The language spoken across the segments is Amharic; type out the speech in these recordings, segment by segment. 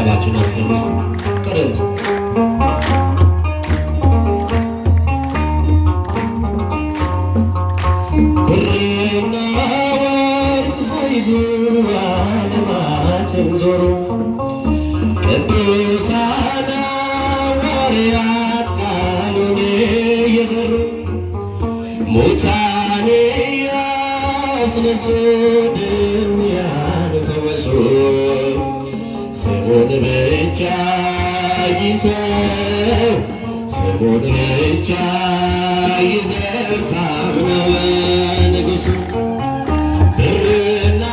ቃላችሁን አስቡ ውስጥ ቀደም ብርና ወርቅ ሳይዙ ዓለማትን ዞሩ ቅዱሳን ሐዋርያት ቃሉን እየዘሩ ሙታን ያስነሱ ድውያን ፈወሱ ስሙን ብቻ ይዘው ስሙን ብቻ ይዘው ታምነው ንጉሡ ብርና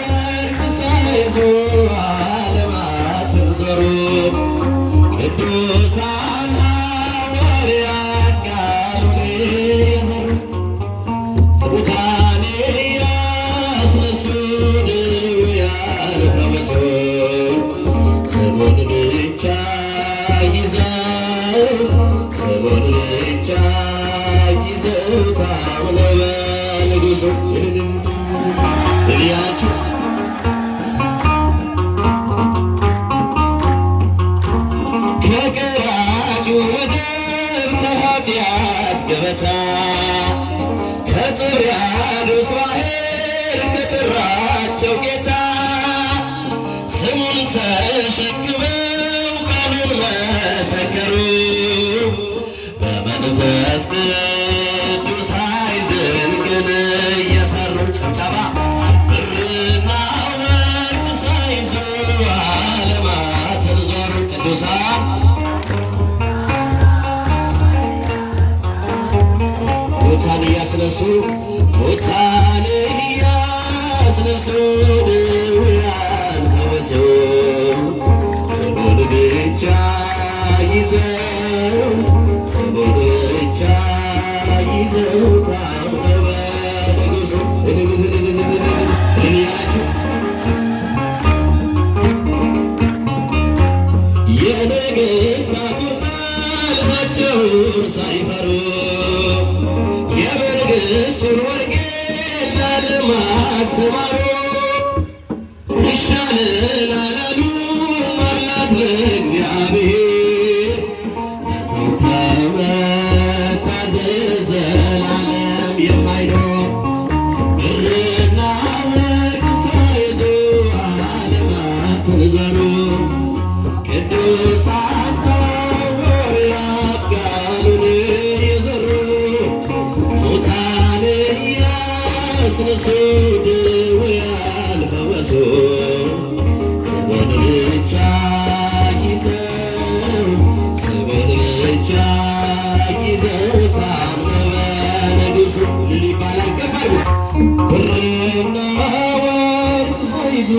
ወርቅ ሳይዙ ዓለማትን ዞሩ ቅዱሳን ሐዋርያት ቃሉን እየዘሩ ሙታን ያስነሱ ድውያን ፈወሱ ስሙን ብቻ ይዘው ስሙን ብቻ ይዘው ታምነው በንጉሡ እያላችሁ ከቀራጩ ወደብ ከኃጢአት ገበታ ከጥብርያዶስ ባሕር ከጠራቸው ጌታ ስሙን ተሸክመው ቃሉን መሰከሩ በመንፈስ ቅዱስ ኃይል ድንቅን እየሠሩ ጭብጨባ ብርና ወርቅ ሳይዙ ዓለማትን ዞሩ ቅዱሳን ሙታን እያስነሱ ሙታን እያስነሱ ድውያን ፈወሱ ስሙን ብቻ ይዘው ስሙን ብቻ ይዘው ታምነው በንጉሡ እልልያችሁ የነገሥታት ጣልዛቸውን ሳይፈሩ የመንግሥቱን ወንጌል ለዓለም አስተማሩ ይሻለናል አሉ ማርላት ለእግዚአብሔር ለሰው ከመታዘዝ ዘላለም የማይኖር ብርና ወርቅ ሳይዙ ዓለማትን ዞሩ ቅዱሳን ሐዋርያት ቃሉን እየዘሩ ሙታን ያስነሱ ድውያን ፈወሱ ስሙን ብቻ ይዘው ስሙን ብቻ ይዘው ታምነው በንጉሡ ልል ይባላል ከፋይ ብርና ወርቅ ሳይዙ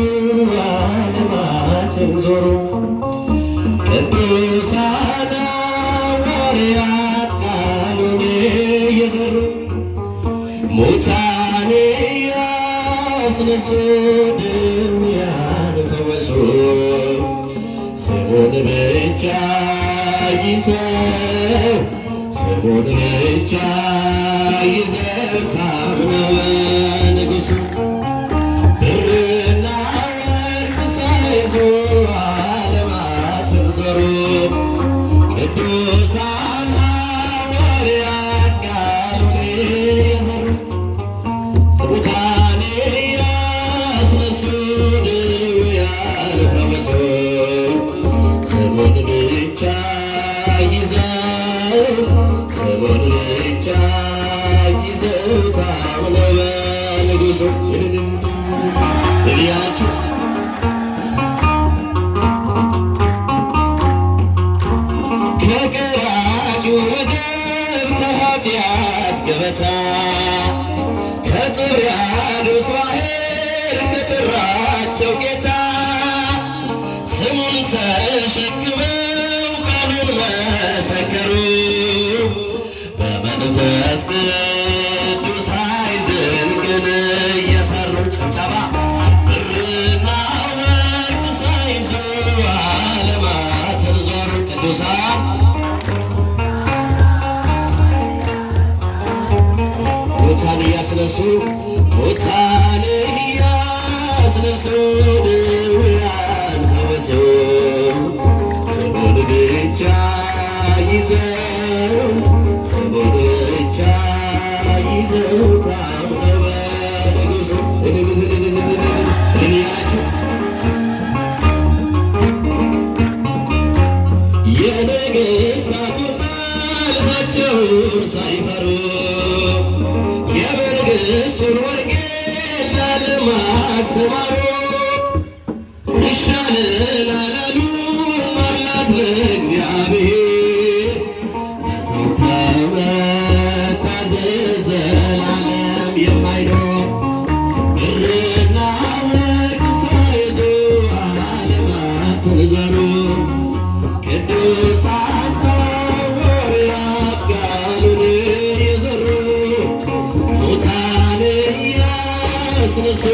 ዓለማትን ዞሩ ቅዱሳን ሐዋርያት ቃሉን እየዘሩ ሙታን ያስነሱ ድውያን ፈወሱ ስሙን ብቻ ይዘው ስሙን ብቻ ይዘው ታምነው በንጉሡ ብርና ወርቅ ሳይዙ ዓለማትን ዞሩ ቅዱሳን ሐዋርያት ቃሉን እየዘሩ ሙታን ያስነሱ ድውያን ፈወሱ ስሙን ብቻ ይዘው ስሙን ብቻ ይዘው ታምነው በንጉሡ እልያችሁ ከቀራጩ ወደብ ከኃጢአት ገበታ ከጥብርያዶስ ባሕር ከጠራቸው ጌታ ስሙን ተሸክመው ቃሉን መሰከሩ በመንፈስ ቅዱስ ኃይል ድንቅን እየሠሩ ጭብጨባ ብርና ወርቅ ሳይዙ ዓለማትን ዞሩ ቅዱሳን ሙታን እያስነሱ ሙታን እያስነሱ ድውያን ፈወሱ አስተማሩ ይሻላል አላሉ ማርላት ለእግዚአብሔር ለሰው ከመታዘዝ ዘላለም የማይኖር ብርና ወርቅ ሳይዙ ዓለማትን ዘሩ ቅዱሳን ሐዋርያት ቃሉን የዘሩ ሙታንን ያስነሱ